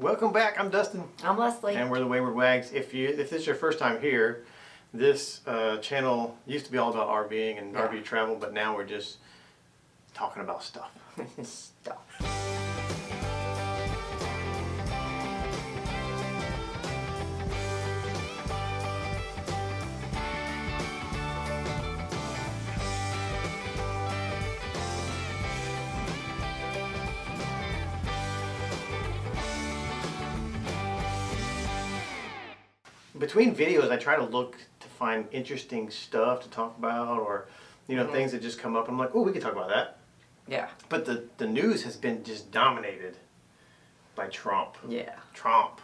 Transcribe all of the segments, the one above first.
Welcome back. I'm Dustin. I'm Leslie. And we're the Wayward Wags. If this is your first time here, this channel used to be all about RVing and RV travel, but now we're just talking about stuff. Stuff. Between videos, I try to look to find interesting stuff to talk about, or things that just come up. I'm like, oh, we could talk about that. Yeah. But the news has been just dominated by Trump. Yeah. Trump.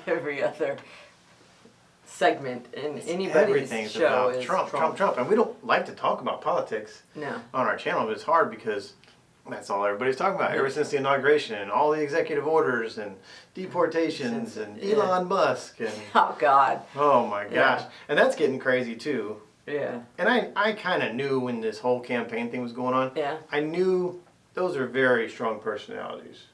Every other segment in anybody's show about is Trump. And we don't like to talk about politics on our channel, but it's hard because that's all everybody's talking about ever since the inauguration and all the executive orders and deportations and Elon Musk and oh God. Oh my gosh. And that's getting crazy too. Yeah. And I kind of knew when this whole campaign thing was going on. Yeah. I knew those are very strong personalities.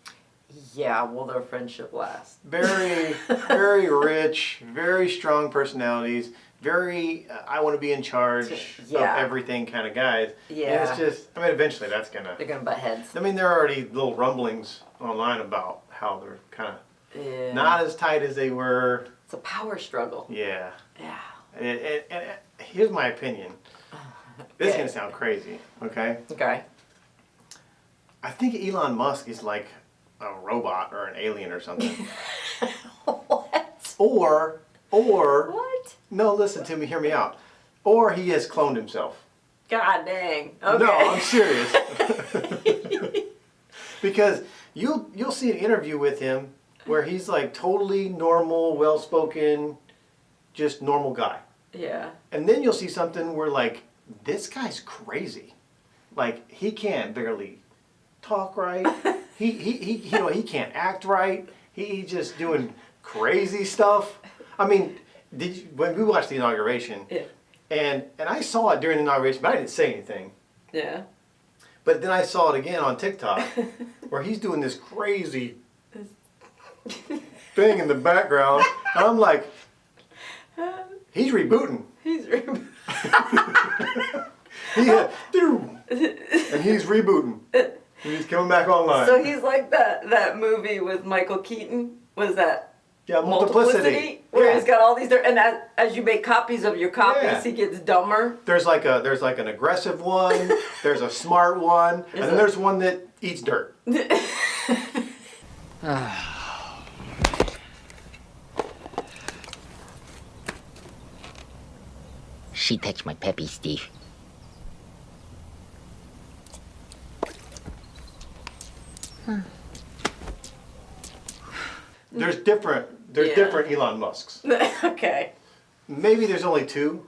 Yeah, will their friendship last? Very, very rich, very strong personalities. Very, I want to be in charge of everything kind of guys. Yeah. And it's just, eventually that's going to... They're going to butt heads. there are already little rumblings online about how they're kind of not as tight as they were. It's a power struggle. Yeah. Yeah. And here's my opinion. This is going to sound crazy, okay? Okay. I think Elon Musk is like a robot or an alien or something. What? Or... What? No, listen to me, hear me out. Or he has cloned himself. God dang. Okay. No, I'm serious. Because you'll see an interview with him where he's like totally normal, well-spoken, just normal guy. Yeah. And then you'll see something where like, this guy's crazy. Like, he can't barely talk right. he can't act right. He's just doing crazy stuff. When we watched the inauguration, and I saw it during the inauguration, but I didn't say anything. Yeah. But then I saw it again on TikTok, where he's doing this crazy thing in the background, and I'm like, he's rebooting. And he's rebooting. And he's coming back online. So he's like that movie with Michael Keaton. What is that? Yeah, Multiplicity. Where he's got all these, and as you make copies of your copies, he gets dumber. There's like an aggressive one. There's a smart one, and then there's one that eats dirt. She touched my peppy, Steve. There's different Elon Musks. Okay. Maybe there's only two,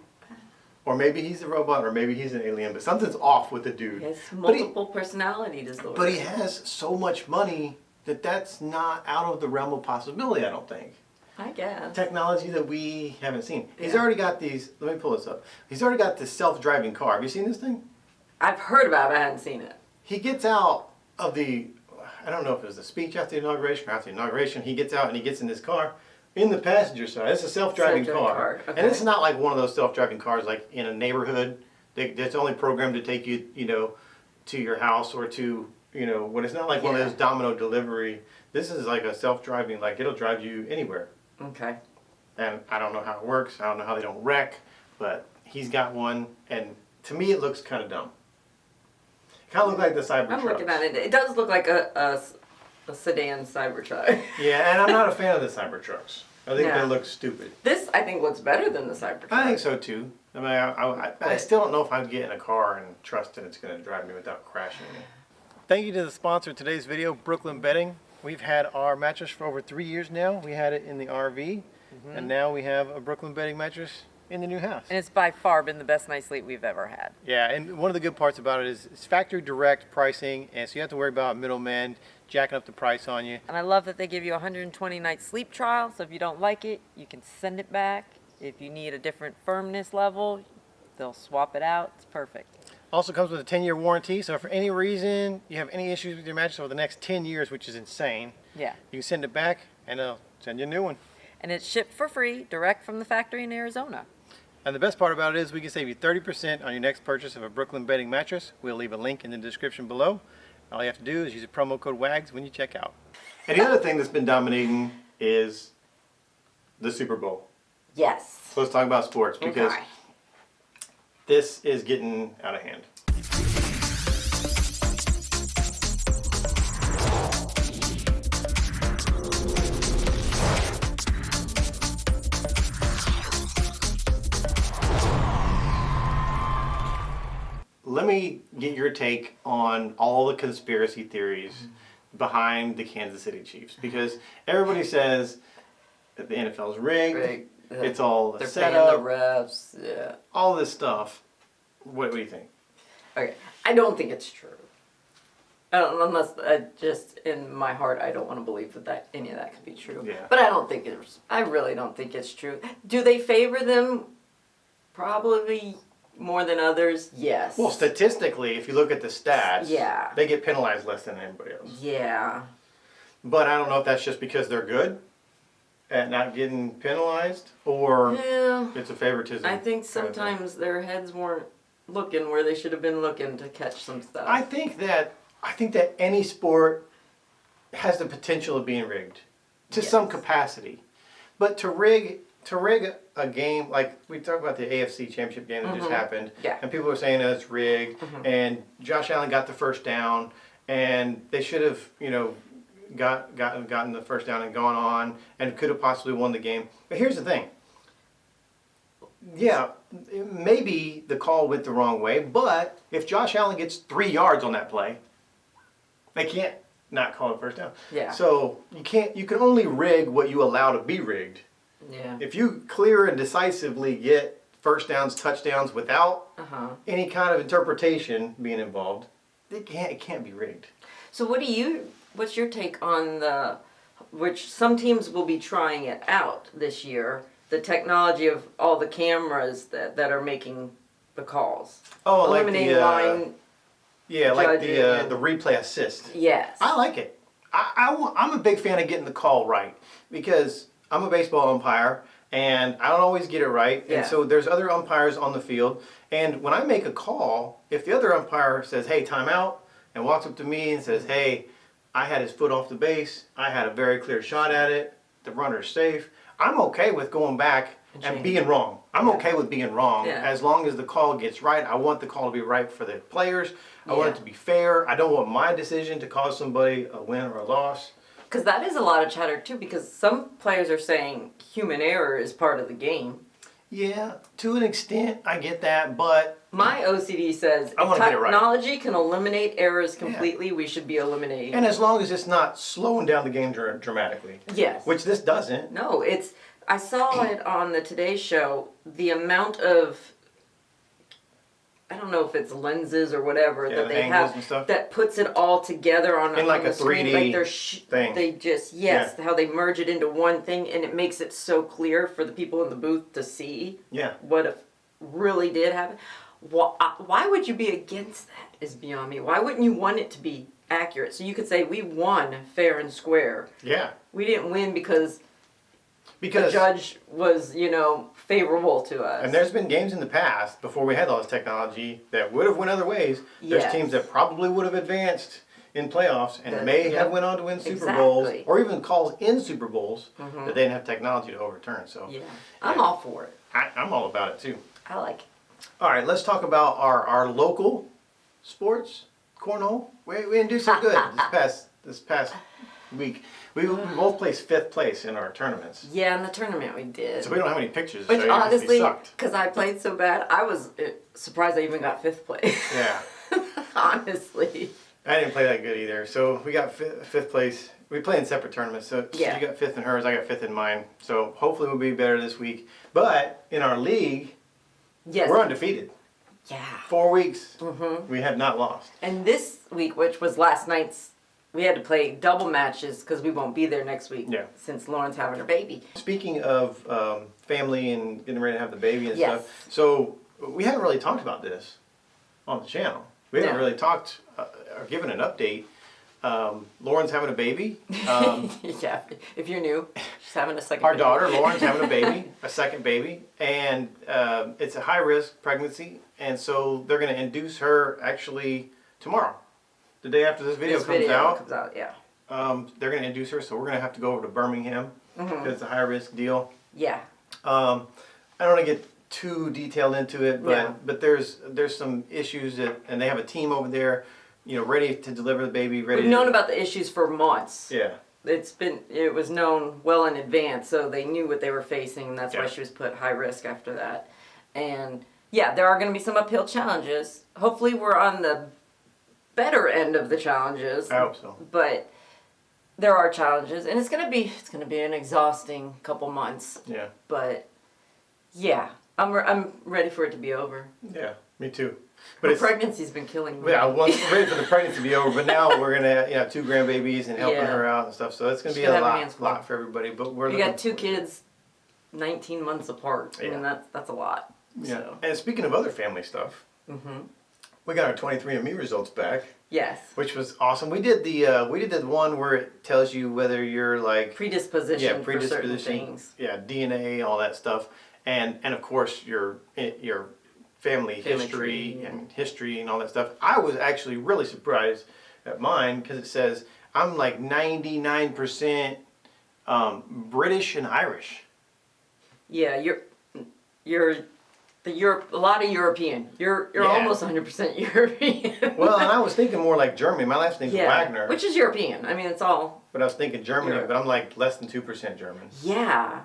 or maybe he's a robot, or maybe he's an alien, but something's off with the dude. He has multiple personality disorder. But he has so much money that's not out of the realm of possibility, I don't think. I guess. Technology that we haven't seen. He's already got these, let me pull this up. He's already got this self-driving car. Have you seen this thing? I've heard about it, but I haven't seen it. He gets out of I don't know if it was the speech after the inauguration or after the inauguration, he gets out and he gets in this car in the passenger side. It's a self-driving car. Okay. And it's not like one of those self-driving cars like in a neighborhood that's only programmed to take you, to your house or to, when it's not like one of those Domino delivery. This is like a self-driving, like it'll drive you anywhere. Okay. And I don't know how it works. I don't know how they don't wreck, but he's got one, and to me it looks kind of dumb. Kind of look like the Cybertruck. I'm looking at it. It does look like a sedan Cybertruck. Yeah, and I'm not a fan of the Cybertrucks. I think they look stupid. This, I think, looks better than the Cybertruck. I think so too. I still don't know if I'd get in a car and trust that it's going to drive me without crashing me. Thank you to the sponsor of today's video, Brooklyn Bedding. We've had our mattress for over 3 years now. We had it in the RV, and now we have a Brooklyn Bedding mattress in the new house. And it's by far been the best night's sleep we've ever had. Yeah, and one of the good parts about it is it's factory direct pricing, and so you have to worry about middlemen jacking up the price on you. And I love that they give you a 120 night sleep trial, so if you don't like it, you can send it back. If you need a different firmness level, they'll swap it out. It's perfect. Also comes with a 10-year warranty, so if for any reason you have any issues with your mattress over the next 10 years, which is insane, Yeah. You can send it back, and they'll send you a new one. And it's shipped for free, direct from the factory in Arizona. And the best part about it is we can save you 30% on your next purchase of a Brooklyn bedding mattress. We'll leave a link in the description below. All you have to do is use the promo code WAGS when you check out. And the other thing that's been dominating is the Super Bowl. Yes. So let's talk about sports because Okay. this is getting out of hand. Let me get your take on all the conspiracy theories behind the Kansas City Chiefs, because everybody says that the NFL is rigged. It's all a They're setup. paying the refs. Yeah. All this stuff. What do you think? Okay, I don't think it's true. Unless, just in my heart, I don't want to believe that any of that could be true. Yeah. But I really don't think it's true. Do they favor them? Probably more than others. Yes. Well, statistically, if you look at the stats, Yeah. they get penalized less than anybody else. Yeah. But I don't know if that's just because they're good at not getting penalized, or Yeah. it's a favoritism. I think kind of thing. sometimes their heads weren't looking where they should have been looking to catch some stuff. I think that any sport has the potential of being rigged to Yes. some capacity, but to rig a game, like we talked about the AFC Championship game that just happened, Yeah. and people were saying that it's rigged, and Josh Allen got the first down, and they should have, gotten the first down and gone on, and could have possibly won the game. But here's the thing. Yeah, maybe the call went the wrong way, but if Josh Allen gets 3 yards on that play, they can't not call it first down. Yeah. So you can only rig what you allow to be rigged. Yeah. If you clear and decisively get first downs, touchdowns without any kind of interpretation being involved, it can't be rigged. So what's your take on which some teams will be trying it out this year, the technology of all the cameras that are making the calls? Oh, like Eliminating the line. like judging the replay assist. Yes. I like it. I'm a big fan of getting the call right, because I'm a baseball umpire and I don't always get it right. Yeah. And so there's other umpires on the field. And when I make a call, if the other umpire says, hey, timeout, and walks up to me and says, hey, I had his foot off the base, I had a very clear shot at it, the runner's safe, I'm okay with going back and being wrong. I'm okay with being wrong as long as the call gets right. I want the call to be right for the players. I want it to be fair. I don't want my decision to cause somebody a win or a loss. Because that is a lot of chatter too, because some players are saying human error is part of the game. Yeah, to an extent, I get that, but My OCD says I if wanna get it right. technology can eliminate errors completely, we should be eliminating. and as long as it's not slowing down the game dramatically, Yes. which this doesn't. No, I saw it on the Today Show, the amount of, I don't know if it's lenses or whatever Yeah, that the they angles have and stuff. that puts it all together on, In like on a the screen. 3D Like thing. they just, how they merge it into one thing, and it makes it so clear for the people in the booth to see Yeah. what if really did happen. Why would you be against that is beyond me. Why wouldn't you want it to be accurate? So you could say we won fair and square. Yeah. We didn't win because the Because judge was, favorable to us. and there's been games in the past before we had all this technology that would have went other ways. There's Yes. teams that probably would have advanced in playoffs and That- may yeah. have went on to win Super Bowls, Exactly. or even calls in Super Bowls that they didn't have technology to overturn. So Yeah, I'm all for it. I'm all about it too. I like it. All right, let's talk about our local sports. Cornhole. We didn't do so good this past week. We both placed 5th place in our tournaments. Yeah, in the tournament we did. So we don't have any pictures to Which show you 'cause we honestly, sucked. because I played so bad, I was surprised I even got 5th place. Yeah. Honestly. I didn't play that good either. So we got 5th place. We play in separate tournaments. So Yeah. you got 5th in hers, I got 5th in mine. So hopefully we'll be better this week. But in our league, Yes. we're undefeated. Yeah. 4 weeks, we have not lost. And this week, which was last night's, we had to play double matches because we won't be there next week. Yeah. Since Lauren's having her baby. Speaking of family and getting ready to have the baby and Yes. stuff, so we haven't really talked about this on the channel. We haven't No. really talked or given an update Lauren's having a baby. Yeah, if you're new, she's having a second. Our baby. daughter, Lauren's having a baby, a second baby, and it's a high-risk pregnancy, and so they're going to induce her actually tomorrow, the day after this video comes out. Yeah. They're going to induce her, so we're going to have to go over to Birmingham because it's a high-risk deal. Yeah. I don't want to get too detailed into it, No. but there's some issues and they have a team over there, ready to deliver the baby. Ready. We've known about the issues for months. Yeah. It was known well in advance, so they knew what they were facing, and that's why Yeah. she was put high risk after that. And yeah, there are going to be some uphill challenges. Hopefully, we're on the better end of the challenges. I hope so. But there are challenges, and it's gonna be an exhausting couple months. Yeah. But yeah, I'm ready for it to be over. Yeah. Me too. But pregnancy's been killing me. Yeah, I was ready for the pregnancy to be over, but now we're gonna have 2 grandbabies and helping Yeah. her out and stuff. So it's gonna be She's a gonna have her hands full. lot for everybody. But we're We looking got 2 kids, 19 months apart. I Yeah. mean, that's a lot. Yeah. So. And speaking of other family stuff, we got our 23andMe results back, Yes. which was awesome. We did the one where it tells you whether you're like Predisposition for certain things. Yeah, DNA, all that stuff, and of course your family history tree, yeah. and history and all that stuff. I was actually really surprised at mine because it says I'm like 99% British and Irish. Yeah, you're a lot of European. You're Yeah. almost 100% European. Well, and I was thinking more like Germany. My last name's yeah, Wagner, which is European. I mean, it's all. but I was thinking Germany, Europe. but I'm like less than 2% German. Yeah,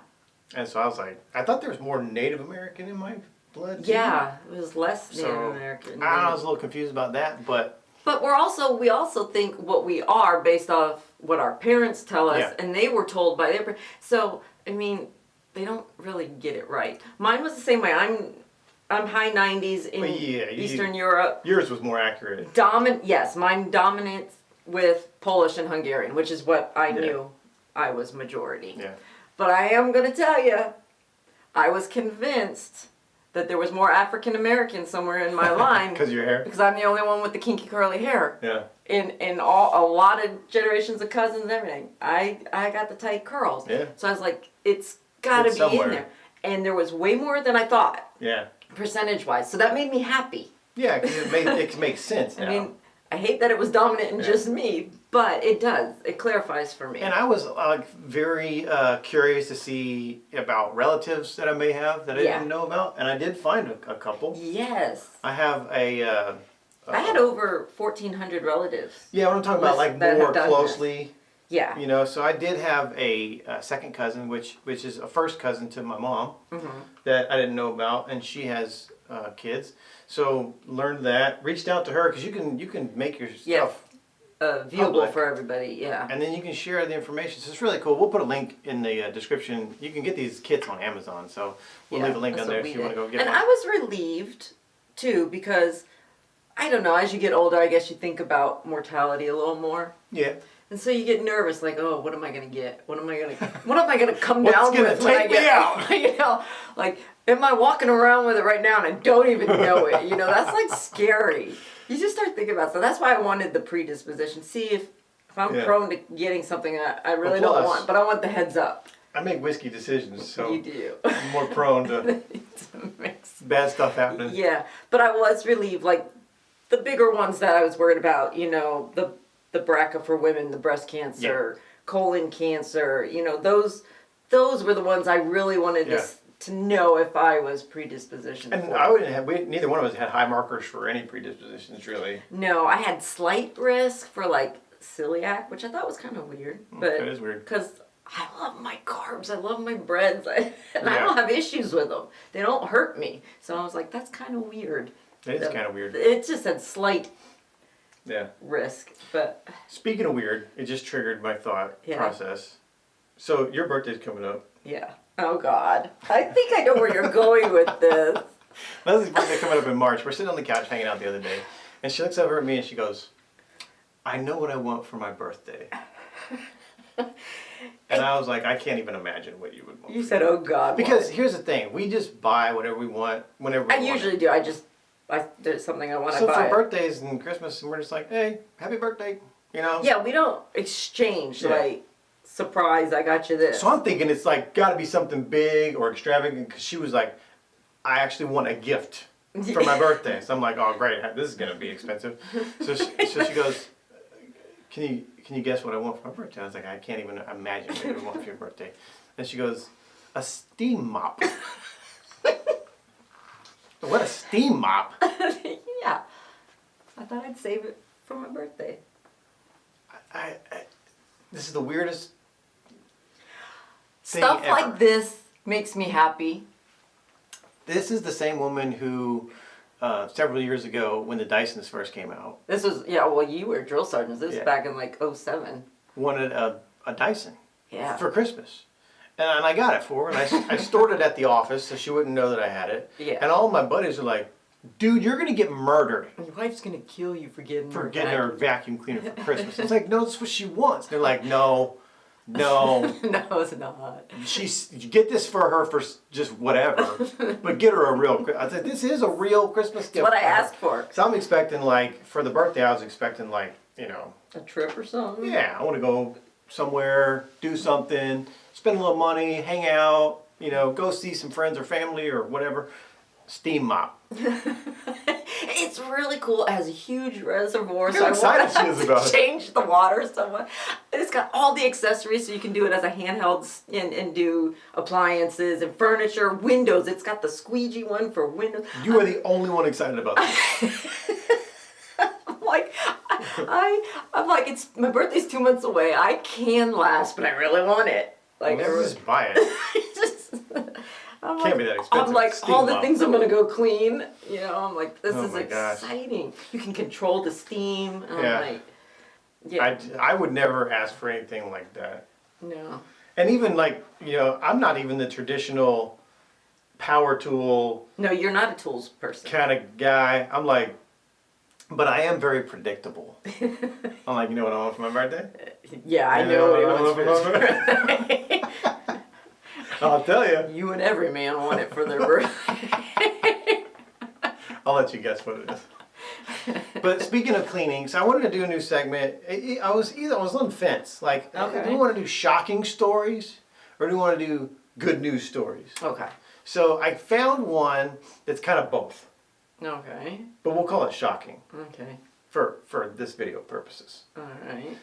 And so I was like, I thought there was more Native American in my blood. too. yeah. It was less Native So American. I was a little confused about that, but But we also think what we are based off what our parents tell us, Yeah. and they were told by their. So I mean, they don't really get it right. Mine was the same way. I'm high 90s in Well, yeah, Eastern Europe. yours was more accurate. Yes, mine dominates with Polish and Hungarian, which is what I Yeah. knew I was majority. Yeah. But I am going to tell you, I was convinced that there was more African American somewhere in my line Because of your hair? because I'm the only one with the kinky curly hair. Yeah. In a lot of generations of cousins and everything, I got the tight curls. Yeah. So I was like, it's got to It's be somewhere. in there. And there was way more than I thought, Yeah. percentage-wise. So that made me happy. Yeah, because it makes sense now. I mean, I hate that it was dominant in Yeah. just me, but it does. It clarifies for me. And I was very curious to see about relatives that I may have that I Yeah. didn't know about, and I did find a couple. Yes. I have a. I had over 1,400 relatives. Yeah, what I'm talking about, like that have more done closely. Yeah. So I did have a second cousin, which is a first cousin to my mom, Mm-hmm. that I didn't know about, and she has kids. So learned that, reached out to her because you can make your Yeah. stuff, Viewable Public. for everybody, yeah. and then you can share the information. So it's really cool. We'll put a link in the description. You can get these kits on Amazon, so we'll Yeah, leave a link that's on there what if we you want to did. go get And one. I was relieved, too, because, I don't know, as you get older, I guess you think about mortality a little more. Yeah. And so you get nervous, like, oh, what am I gonna get? What am I gonna come What's down gonna with when I take me get out? You know, like, am I walking around with it right now and I don't even know it? You know, that's like scary. You just start thinking about it. So that's why I wanted the predisposition. See if I'm Yeah. prone to getting something I really Well, don't plus- want, but I want the heads up. I make whiskey decisions, so You do. I'm more prone to bad stuff happening. Yeah, but I was relieved. Like the bigger ones that I was worried about, you know, the BRCA for women, the breast cancer, colon cancer, you know, those were the ones I really wanted Yeah. to know if I was predispositioned And for. I wouldn't have. Neither one of us had high markers for any predispositions, really. No, I had slight risk for like celiac, which I thought was kind of weird, but That is weird. because I love my carbs, I love my breads, and I Yeah. don't have issues with them. They don't hurt me, so I was like, that's kind of weird. It is kind of weird. It just had slight Yeah. risk, but Speaking of weird, it just triggered my thought Yeah. process. So your birthday's coming up. yeah. Oh God, I think I know where you're going with this. Leslie's birthday coming up in March. We're sitting on the couch hanging out the other day, and she looks over at me and she goes, "I know what I want for my birthday." And I was like, I can't even imagine what you would want. You said, "Oh God," Because why? here's the thing: we just buy whatever we want whenever we I want. usually do. There's something I want to So buy. for it. birthdays and Christmas, and we're just like, "Hey, happy birthday!" you know? Yeah, we don't exchange Yeah. like surprise. I got you this. So I'm thinking it's like got to be something big or extravagant because she was like, I actually want a gift for my birthday. So I'm like, oh great, this is gonna be expensive. So she goes, can you guess what I want for my birthday? I was like, I can't even imagine what you want for your birthday. And she goes, a steam mop. What a steam mop? Yeah, I thought I'd save it for my birthday. I this is the weirdest thing Stuff ever. like this makes me happy. This is the same woman who, several years ago, when the Dysons first came out, This was, yeah, well, you were drill sergeants. This Yeah. was back in like 07. wanted a Dyson Yeah. for Christmas. And I got it for her, and I stored it at the office so she wouldn't know that I had it. Yeah. And all my buddies are like, dude, you're going to get murdered Your wife's gonna kill you for getting for getting her a vacuum cleaner for Christmas. It's like, no, that's what she wants. They're like, no. No, it's not. You get this for her for just whatever, but get her a real. I said, this is a real Christmas gift. What I for her." asked for. So I'm expecting like for the birthday, I was expecting like A trip or something? yeah, I want to go somewhere, do something, spend a little money, hang out, go see some friends or family or whatever. Steam mop. It's really cool. It has a huge reservoir, Look so how I excited want she is to about it. change the water somewhat. It's got all the accessories, so you can do it as a handheld and do appliances and furniture, windows. It's got the squeegee one for windows. You are the only one excited about this. I'm like, it's my birthday's 2 months away. I can last, but I really want it. Like, I Let's really, just buy it. just, I'm Can't like, be that expensive. I'm like, Steam all the mop. things I'm gonna go clean. I'm like, this Oh is my gosh. exciting. You can control the steam. And Yeah. I'm like, yeah, I would never ask for anything like that. no. And even like, I'm not even the traditional power tool No, you're not a tools person. kind of guy. I'm like, but I am very predictable. I'm like, you know what I want for my birthday? Yeah, I You know what he know wants for what his I want birthday. I'll tell you. You and every man want it for their birthday. I'll let you guess what it is. But speaking of cleaning, so I wanted to do a new segment. I was on the fence. Like, Okay. do we want to do shocking stories or do we want to do good news stories? Okay. So I found one that's kind of both, Okay. but we'll call it shocking Okay. for this video purposes. All right.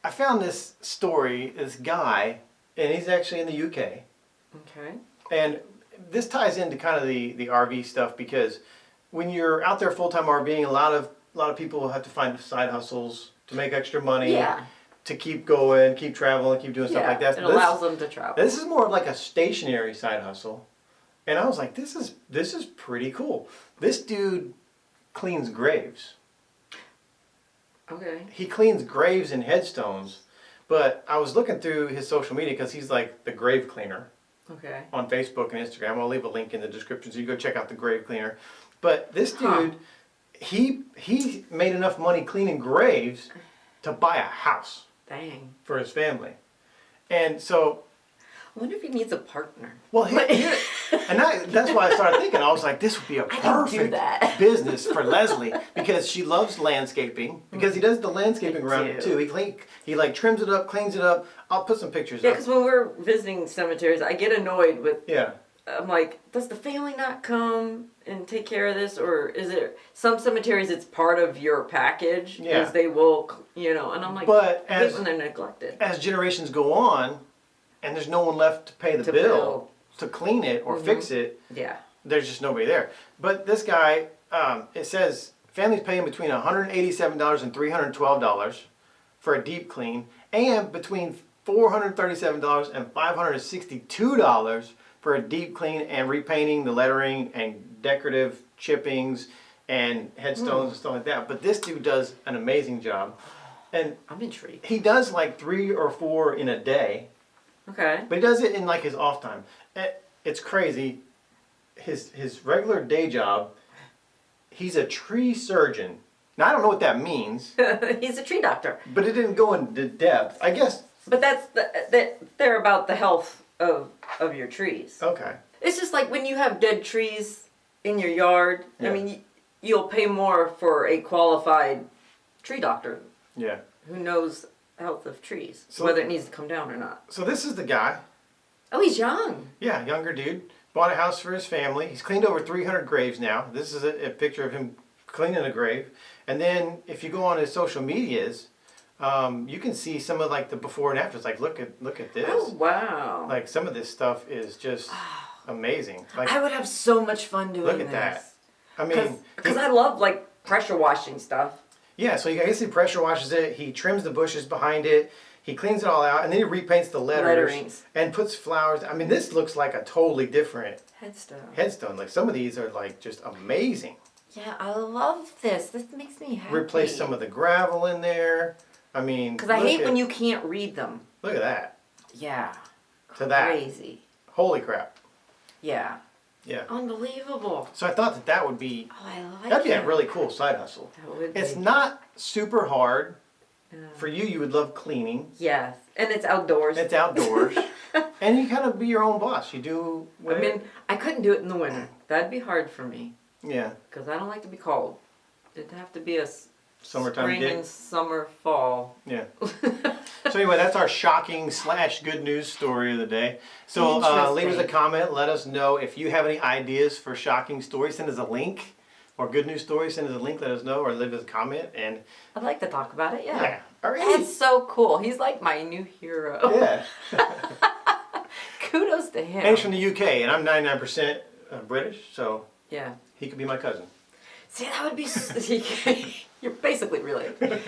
I found this story, this guy, and he's actually in the UK. Okay. And this ties into kind of the RV stuff because when you're out there full-time RVing, a lot of people have to find side hustles to make extra money, Yeah. to keep going, keep traveling, keep doing stuff like that. It allows them to travel. This is more of like a stationary side hustle. And I was like, this is pretty cool. This dude cleans graves. Okay. He cleans graves and headstones. But I was looking through his social media because he's like the grave cleaner Okay. on Facebook and Instagram. I'll leave a link in the description so you go check out the grave cleaner. But this dude, he made enough money cleaning graves to buy a house Dang. for his family. And so, I wonder if he needs a partner. well, that's why I started thinking. I was like, this would be a can do perfect that. business for Leslie because she loves landscaping. Because he does the landscaping Me around it too. too. He like trims it up, cleans it up. I'll put some pictures Yeah, up. because when we're visiting cemeteries, I get annoyed with. Yeah. I'm like, does the family not come and take care of this, or is it some cemeteries? It's part of your package. Yeah. Is they will, and I'm like, But I hate as when they're neglected. as generations go on, and there's no one left to pay the To bill bill. to clean it or fix it, Yeah. there's just nobody there. But this guy, it says families paying between $187 and $312 for a deep clean, and between $437 and $562 for a deep clean and repainting the lettering and decorative chippings and headstones and stuff like that. But this dude does an amazing job. And I'm intrigued. he does like 3 or 4 in a day, Okay. but he does it in like his off time. It's crazy. His regular day job, he's a tree surgeon. Now I don't know what that means, He's a tree doctor. but it didn't go into depth. I guess But they're about the health of your trees. Okay. It's just like when you have dead trees in your yard. Yeah. I mean, you'll pay more for a qualified tree doctor Yeah. who knows the health of trees, So- whether it needs to come down or not. So this is the guy. Oh, he's young. Yeah, younger dude. Bought a house for his family. He's cleaned over 300 graves now. This is a picture of him cleaning a grave. And then if you go on his social medias, you can see some of like the before and afters. Like look at this. Oh, wow. Like some of this stuff is just amazing. Like I would have so much fun doing look at this. that. I mean, Because I love like pressure washing stuff. yeah. So I guess he pressure washes it. He trims the bushes behind it. He cleans it all out, and then he repaints the Letterings. and puts flowers. I mean, this looks like a totally different Headstone. headstone. Like some of these are like just amazing. Yeah, I love this. This makes me happy. Replace some of the gravel in there. I mean, Because I hate when you can't read them. look at that. Yeah. To that. Crazy. Holy crap. Yeah. Yeah. Unbelievable. So I thought that would be Oh, I like that'd be it. a really cool side hustle. That would It's be. not super hard. No. For you would love cleaning. Yes. And it's outdoors. It's outdoors. And you kind of be your own boss. You do I whatever. mean, I couldn't do it in the winter. That'd be hard for me. Yeah. Because I don't like to be cold. It'd have to be a Summertime spring gig. and summer, fall. Yeah. So anyway, that's our shocking / good news story of the day. So leave us a Interesting. comment. Let us know if you have any ideas for shocking stories. Send us a link. Or good news stories. Send us a link. Let us know. Or leave us a comment. And I'd like to talk about it, yeah. All right. That's so cool. He's like my new hero. Yeah. Kudos to him. And he's from the UK. And I'm 99% British. So Yeah. he could be my cousin. See, that would be... You're basically related.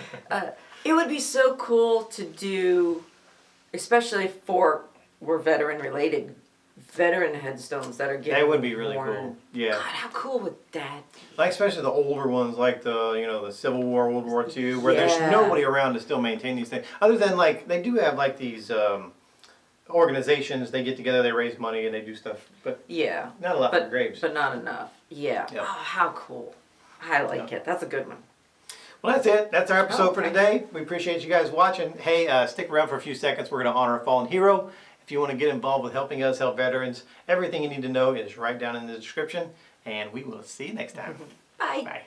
It would be so cool to do, especially for we're veteran related, veteran headstones that are getting That would be really worn. cool. Yeah. God, how cool would that be? Like especially the older ones, like the Civil War, World War II, where Yeah. there's nobody around to still maintain these things. Other than like they do have like these organizations. They get together, they raise money, and they do stuff, but Yeah. not a lot for graves. But not enough. Yeah. Yep. Oh, how cool. I like it. That's a good one. Well, that's it. That's our episode for Okay. today. We appreciate you guys watching. Hey, stick around for a few seconds. We're going to honor a fallen hero. If you want to get involved with helping us help veterans, everything you need to know is right down in the description. And we will see you next time. Bye. Bye.